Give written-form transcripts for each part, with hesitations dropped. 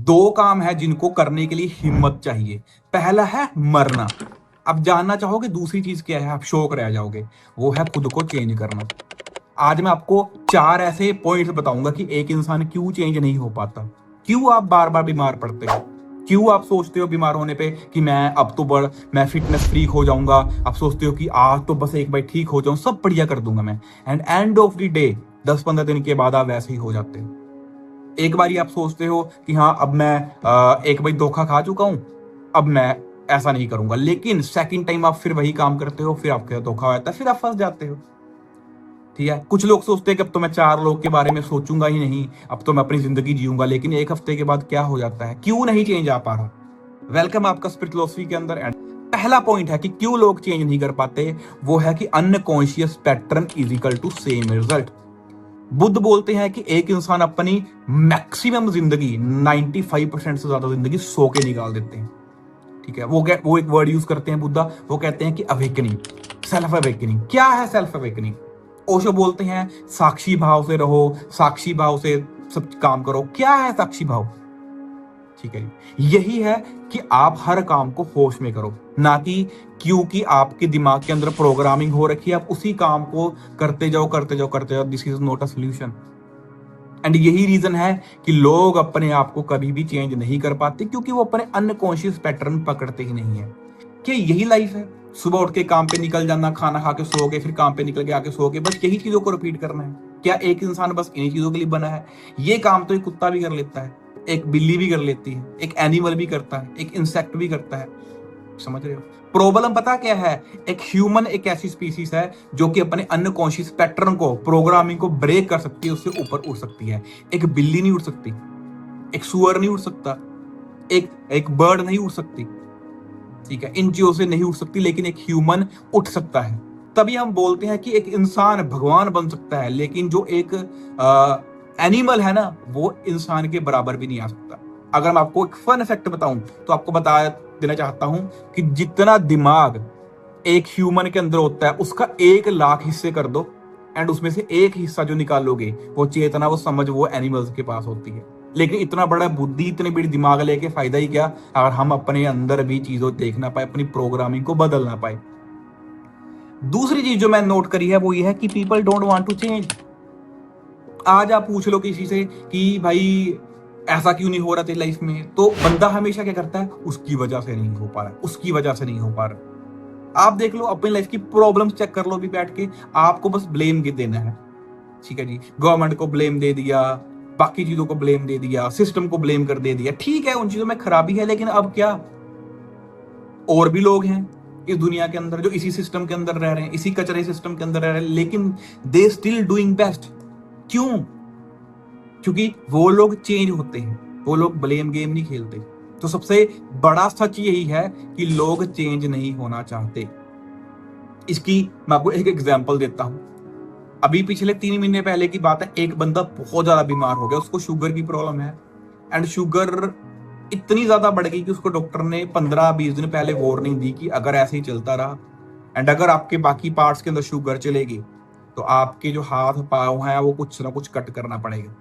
दो काम है जिनको करने के लिए हिम्मत चाहिए। पहला है मरना। अब जानना चाहोगे दूसरी चीज क्या है, आप शौक रह जाओगे। वो है खुद को चेंज करना। आज मैं आपको चार ऐसे पॉइंट्स बताऊंगा कि एक इंसान क्यों चेंज नहीं हो पाता, क्यों आप बार बार बीमार पड़ते हो, क्यों आप सोचते हो बीमार होने पे कि मैं फिटनेस फ्रीक हो जाऊंगा। आप सोचते हो कि आज तो बस एक बार ठीक हो जाऊं, सब बढ़िया कर दूंगा मैं, and end of the day 10-15 दिन के बाद आप वैसे ही हो जाते हो। एक बार आप सोचते हो कि हाँ अब मैं एक बार धोखा खा चुका हूं, अब मैं ऐसा नहीं करूंगा, लेकिन सेकंड टाइम आप फिर वही काम करते हो, फिर आपके धोखा हो जाता है, फिर आप फंस जाते हो। ठीक है, कुछ लोग सोचते हैं कि अब तो मैं चार लोग के बारे में सोचूंगा ही नहीं, अब तो मैं अपनी जिंदगी जीऊंगा, लेकिन एक हफ्ते के बाद क्या हो जाता है, क्यों नहीं चेंज आ पा रहा। वेलकम आपका स्पिरिट फिलॉसफी के अंदर। एंड पहला पॉइंट है कि क्यों लोग चेंज नहीं कर पाते, वो है कि unconscious pattern is equal to same result. Buddha बोलते हैं कि एक इंसान अपनी मैक्सिमम जिंदगी 95% से ज्यादा जिंदगी सो के निकाल देते हैं। ठीक है, वो एक वर्ड यूज करते हैं बुद्धा, वो कहते हैं कि अवेकनिंग, सेल्फ अवेकनिंग। क्या है सेल्फ अवेकनिंग? ओशो बोलते हैं साक्षी भाव से रहो, साक्षी भाव से सब काम करो। क्या है साक्षी भाव? ठीक है, यही है कि आप हर काम को होश में करो, ना कि क्योंकि आपके दिमाग के अंदर प्रोग्रामिंग हो रखी है आप उसी काम को करते जाओ करते जाओ करते जाओ। This is not a solution. And यही रीजन है कि लोग अपने आप को कभी भी चेंज नहीं कर पाते, क्योंकि वो अपने अनकॉन्शियस पैटर्न पकड़ते ही नहीं है। क्या यही लाइफ है? सुबह उठ के काम पे निकल जाना, खाना खा के सो गए, फिर काम पे निकल के आके सो गए, बस यही चीजों को रिपीट करना है? क्या एक इंसान बस इन्हीं चीजों के लिए बना है? ये काम तो एक कुत्ता भी कर लेता है, एक बिल्ली भी कर लेती है, एक एनिमल भी करता है, एक इंसेक्ट भी करता है। समझ रहे हो? प्रॉब्लम पता क्या है? एक ह्यूमन एक ऐसी स्पीसीज है जो कि अपने अनकॉन्शियस पैटर्न को, प्रोग्रामिंग को ब्रेक कर सकती है, उससे ऊपर उड़ सकती है। एक बिल्ली नहीं उड़ सकती, एक सुअर नहीं उड़ सकता, एक एक बर्ड नहीं उड़ सकती। ठीक है, इन चीजों से नहीं उठ सकती, लेकिन एक ह्यूमन उठ सकता है। तभी हम बोलते हैं कि एक इंसान भगवान बन सकता है, लेकिन जो एक एनिमल है ना, वो इंसान के बराबर भी नहीं आ सकता। अगर मैं आपको एक फन फैक्ट बताऊं तो आपको बता देना चाहता हूं कि जितना दिमाग एक ह्यूमन के अंदर होता है उसका 1 लाख हिस्से कर दो, एंड उसमें से एक हिस्सा जो निकालोगे, वो चेतना, वो समझ, वो एनिमल्स के पास होती है। लेकिन इतना बड़ा बुद्धि, इतनी बड़ी दिमाग लेके फायदा ही क्या, अगर हम अपने अंदर भी चीजों देख ना पाए, अपनी प्रोग्रामिंग को बदल ना पाए। दूसरी चीज जो मैं नोट करी है वो ये है कि people don't want to change. आज आप पूछ लो किसी से कि भाई ऐसा क्यों नहीं हो रहा तेरी लाइफ में, तो बंदा हमेशा क्या करता है, उसकी वजह से नहीं हो पा रहा, उसकी वजह से नहीं हो पा रहा। आप देख लो अपनी लाइफ की प्रॉब्लम्स, चेक कर लो भी बैठ के, आपको बस ब्लेम देना है। ठीक है जी, गवर्नमेंट को ब्लेम दे दिया, बाकी चीजों को ब्लेम दे दिया, सिस्टम को ब्लेम कर दे दिया। ठीक है, उन चीजों में खराबी है, लेकिन अब क्या, और भी लोग हैं इस दुनिया के अंदर जो इसी सिस्टम के अंदर रह रहे हैं, इसी कचरे सिस्टम के अंदर रह रहे हैं, लेकिन दे स्टिल डूइंग बेस्ट। क्यों? क्योंकि वो लोग चेंज होते हैं, वो लोग ब्लेम गेम नहीं खेलते। तो सबसे बड़ा सच यही है कि लोग चेंज नहीं होना चाहते। इसकी मैं आपको एक एग्जांपल देता हूं। अभी पिछले 3 महीने पहले की बात है, एक बंदा बहुत ज्यादा बीमार हो गया, उसको शुगर की प्रॉब्लम है, एंड शुगर इतनी ज्यादा बढ़ गई कि उसको डॉक्टर ने 15-20 दिन पहले वार्निंग दी कि अगर ऐसे ही चलता रहा, एंड अगर आपके बाकी पार्ट्स के अंदर शुगर चलेगी, तो आपके जो हाथ पांव हैं वो कुछ ना कुछ कट करना पड़ेगा।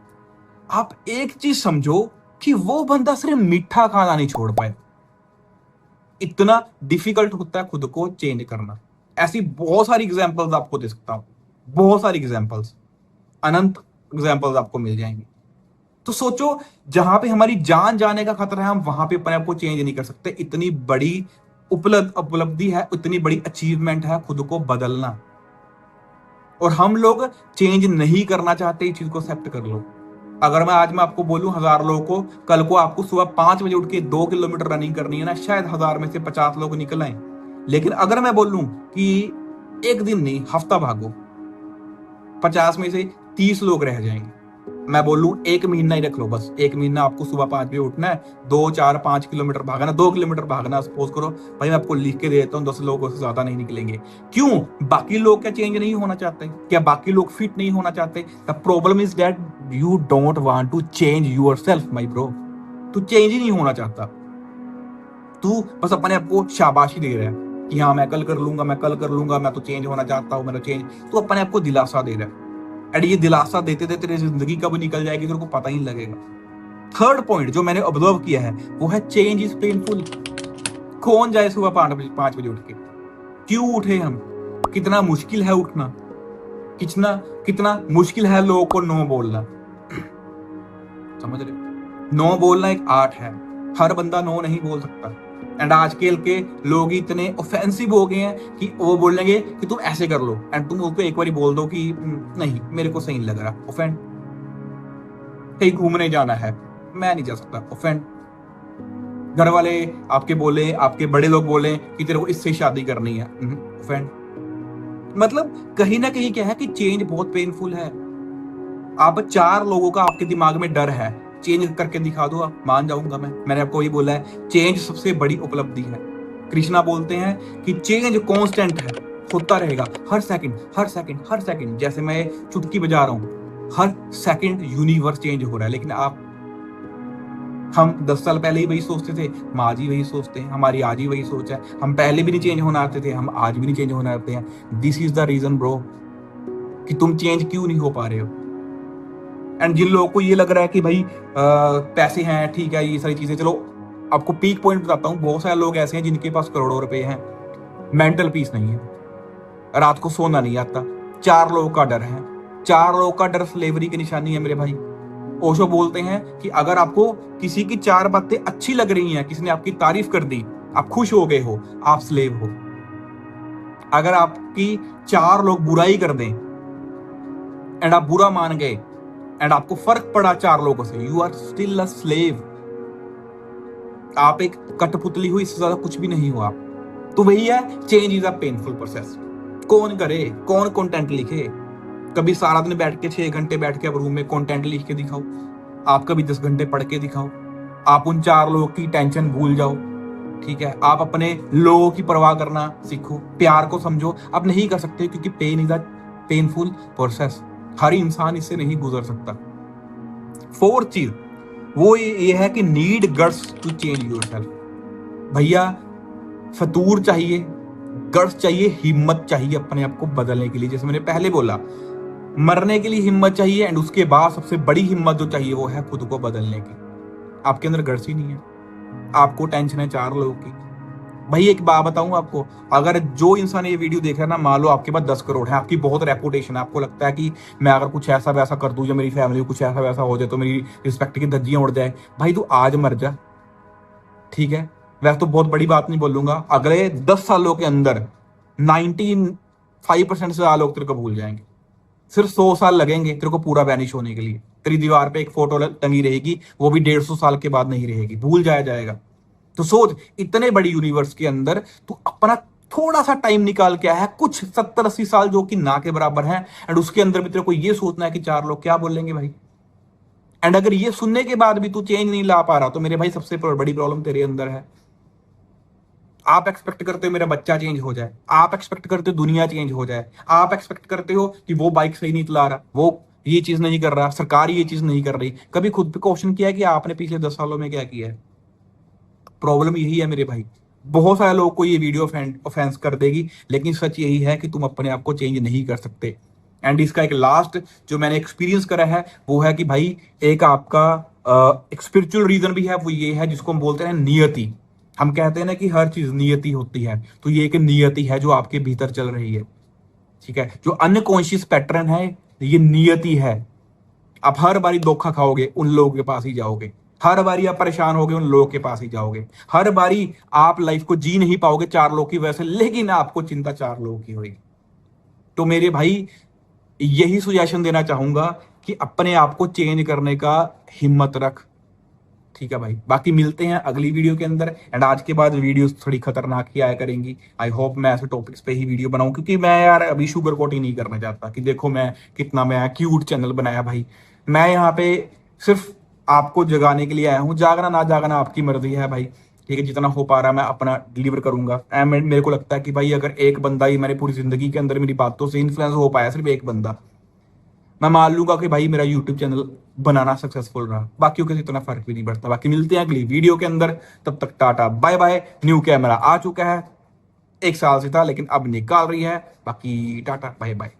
आप एक चीज समझो कि वो बंदा सिर्फ मीठा खाना नहीं छोड़ पाए। इतना डिफिकल्ट होता है खुद को चेंज करना। ऐसी बहुत सारी एग्जांपल्स आपको दे सकता हूं, बहुत सारी एग्जांपल्स, अनंत एग्जांपल्स आपको मिल जाएंगे। तो सोचो, जहां पे हमारी जान जाने का खतरा है, हम वहां पे अपने आप को चेंज नहीं कर सकते। इतनी बड़ी उपलब्धि है, इतनी बड़ी अचीवमेंट है खुद को बदलना, और हम लोग चेंज नहीं करना चाहते। इस चीज को एक्सेप्ट कर लो। अगर मैं आपको बोलूं 1000 लोगों को, कल को आपको सुबह 5 बजे उठ के 2 किलोमीटर रनिंग करनी है ना, शायद 1000 में से 50 लोग निकल आए। लेकिन अगर मैं बोलूं कि एक दिन नहीं, हफ्ता भागो, 50 में से 30 लोग रह जाएंगे। मैं बोलूं 1 महीना ही रख लो, बस 1 महीना आपको सुबह 5 बजे उठना है, 2, 4, 5 किलोमीटर भागना, 2 किलोमीटर भागना सपोज करो। भाई मैं आपको लिख के दे देता हूँ, 10 लोगों से ज्यादा नहीं निकलेंगे। क्यों? बाकी लोग क्या चेंज नहीं होना चाहते? क्या बाकी लोग फिट नहीं होना चाहते? The problem is that you don't want to change yourself my bro. तू चेंज ही नहीं होना चाहता, तू बस अपने आप को शाबाशी दे रहा है कि हाँ मैं कल कर लूंगा, मैं कल कर लूंगा, मैं तो चेंज होना चाहता हूँ, मैं तो चेंज। तू अपने आप को दिलासा दे रहा है, एंड ये दिलासा देते देते तेरी जिंदगी कब निकल जाएगी तेरे को पता ही नहीं लगेगा। थर्ड पॉइंट जो मैंने ऑब्जर्व किया है वो है चेंज इज पेनफुल। कौन जाए सुबह 5 बजे उठ के? क्यों उठे हम? कितना मुश्किल है उठना, कितना कितना मुश्किल है लोगों को नो बोलना। समझ रहे? नो बोलना एक आर्ट है, हर बंदा नो नहीं बोल सकता। एंड आजकल के लोग इतने ऑफेंसिव हो गए हैं कि वो बोलेंगे कि तुम ऐसे कर लो, एंड तुम उसको एक बार बोल दो कि नहीं मेरे को सही नहीं लग रहा, ऑफेंड। कहीं घूमने जाना है, मैं नहीं जा सकता, ऑफेंड। घर वाले आपके बोले, आपके बड़े लोग बोले कि तेरे को इससे शादी करनी है, ऑफेंड। मतलब कहीं ना कहीं क्या है कि चेंज बहुत पेनफुल है। आप 4 लोगों का आपके दिमाग में डर है, चेंज करके दिखा दो, आप मान जाऊंगा मैंने आपको वही बोला है, चेंज सबसे बड़ी उपलब्धि है। कृष्णा बोलते हैं कि चेंज कांस्टेंट है, होता रहेगा हर सेकंड हर सेकंड हर सेकंड। जैसे मैं चुटकी बजा रहा हूं, हर सेकंड यूनिवर्स चेंज हो रहा है। लेकिन हम 10 साल पहले ही वही सोचते थे, हम आज ही वही सोचते हैं, हमारी आज ही वही सोच है। हम पहले भी नहीं चेंज होना आते थे, हम आज भी नहीं चेंज होना आते हैं। This is the reason bro कि तुम चेंज क्यों नहीं हो पा रहे हो। एंड जिन लोगों को ये लग रहा है कि भाई पैसे हैं, ठीक है, ये सारी चीजें, चलो आपको पीक पॉइंट बताता हूँ। बहुत सारे लोग ऐसे हैं जिनके पास करोड़ों रुपए हैं, मेंटल पीस नहीं है, रात को सोना नहीं आता। 4 लोगों का डर है, 4 लोगों का डर स्लेवरी की निशानी है मेरे भाई। ओशो बोलते हैं कि अगर आपको किसी की 4 बातें अच्छी लग रही हैं, किसी ने आपकी तारीफ कर दी, आप खुश हो गए हो, आप स्लेव हो। अगर आपकी 4 लोग बुराई कर दें एंड आप बुरा मान गए एंड आपको फर्क पड़ा 4 लोगों से, you are still a slave. आप एक कठपुतली हुई, इससे ज्यादा कुछ भी नहीं हो आप। तो वही है, change is a painful process. कौन करे, कौन कंटेंट लिखे? कभी सारा दिन बैठ के 6 घंटे बैठ के अब रूम में कंटेंट लिख के दिखाओ, आप कभी 10 घंटे पढ़ के दिखाओ, आप उन 4 लोगों की टेंशन भूल जाओ, ठीक है? आप अपने लोगों की परवाह करना सीखो, प्यार को समझो। आप नहीं कर सकते क्योंकि pain is a painful process, हर इंसान इससे नहीं गुजर सकता। 4th चीज वो ये है कि need guts to change yourself. भैया फतूर चाहिए, गट्स चाहिए, हिम्मत चाहिए अपने आप को बदलने के लिए। जैसे मैंने पहले बोला, मरने के लिए हिम्मत चाहिए, एंड उसके बाद सबसे बड़ी हिम्मत जो चाहिए वो है खुद को बदलने की। आपके अंदर गट्स ही नहीं है, आपको टेंशन है 4 लोगों की। भाई एक बात बताऊं आपको, अगर जो इंसान ये वीडियो देख रहा है ना, मान लो आपके पास 10 करोड़ है, आपकी बहुत रेपुटेशन है, आपको लगता है कि मैं अगर कुछ ऐसा वैसा कर दूं या मेरी फैमिली को कुछ ऐसा वैसा हो जाए तो मेरी रिस्पेक्ट की धज्जियां उड़ जाए, भाई तू आज मर जा, ठीक है? वैसे तो बहुत बड़ी बात नहीं बोलूंगा, अगले 10 सालों के अंदर 95% से ज्यादा लोग तेरे को भूल जाएंगे। सिर्फ 100 साल लगेंगे तेरे को पूरा वैनिश होने के लिए। तेरी दीवार पे एक फोटो टंगी रहेगी, वो भी 150 साल के बाद नहीं रहेगी, भूल जाया जाएगा। तो सोच, इतने बड़ी यूनिवर्स के अंदर तू अपना थोड़ा सा टाइम निकाल के आया है, कुछ 70-80 साल जो कि ना के बराबर है, एंड उसके अंदर भी तेरे को ये सोचना है कि 4 लोग क्या बोलेंगे भाई। एंड अगर ये सुनने के बाद भी तू चेंज नहीं ला पा रहा तो मेरे भाई सबसे बड़ी प्रॉब्लम तेरे अंदर है। आप एक्सपेक्ट करते हो मेरा बच्चा चेंज हो जाए, आप एक्सपेक्ट करते हो दुनिया चेंज हो जाए, आप एक्सपेक्ट करते हो कि वो बाइक सही नहीं चला रहा, वो ये चीज नहीं कर रहा, सरकार ये चीज नहीं कर रही। कभी खुद पे क्वेश्चन किया कि आपने पिछले 10 सालों में क्या किया है? प्रॉब्लम यही है मेरे भाई। बहुत सारे लोगों को ये वीडियो ऑफेंस कर देगी, लेकिन सच यही है कि तुम अपने आप को चेंज नहीं कर सकते। एंड इसका एक लास्ट जो मैंने एक्सपीरियंस करा है वो है कि भाई एक आपका एक स्पिरिचुअल रीजन भी है, वो ये है जिसको हम बोलते हैं नियति। हम कहते हैं ना कि हर चीज नियति होती है, तो ये एक नियति है जो आपके भीतर चल रही है, ठीक है? जो अनकॉन्शियस पैटर्न है ये नियति है। आप हर बारी धोखा खाओगे, उन लोगों के पास ही जाओगे, हर बारी आप परेशान होगे, उन लोगों के पास ही जाओगे, हर बारी आप लाइफ को जी नहीं पाओगे 4 लोगों की वजह से, लेकिन आपको चिंता 4 लोगों की होगी। तो मेरे भाई यही सुजेशन देना चाहूंगा कि अपने आप को चेंज करने का हिम्मत रख, ठीक है भाई? बाकी मिलते हैं अगली वीडियो के अंदर, एंड आज के बाद वीडियोस थोड़ी खतरनाक ही आया करेंगी। आई होप मैं ऐसे टॉपिक्स पे ही वीडियो बनाऊं, क्योंकि मैं यार अभी शुगर कोटिंग नहीं करना चाहता कि देखो मैं कितना मैं क्यूट चैनल बनाया। भाई मैं यहाँ पे सिर्फ आपको जगाने के लिए आया हूँ, जागना ना जागना आपकी मर्जी है भाई, ठीक है? जितना हो पा रहा है मैं अपना डिलीवर करूंगा। एंड मेरे को लगता है कि भाई अगर एक बंदा ही मेरी पूरी जिंदगी के अंदर मेरी बातों से इन्फ्लुएंस हो पाया, सिर्फ एक बंदा, मैं मान लूंगा कि भाई मेरा यूट्यूब चैनल बनाना सक्सेसफुल रहा। बाकियों के इतना फर्क भी नहीं पड़ता। बाकी मिलते हैं अगली वीडियो के अंदर, तब तक tata bye bye. New camera आ चुका है, 1 साल से था लेकिन अब निकाल रही है। बाकी टाटा बाय बाय।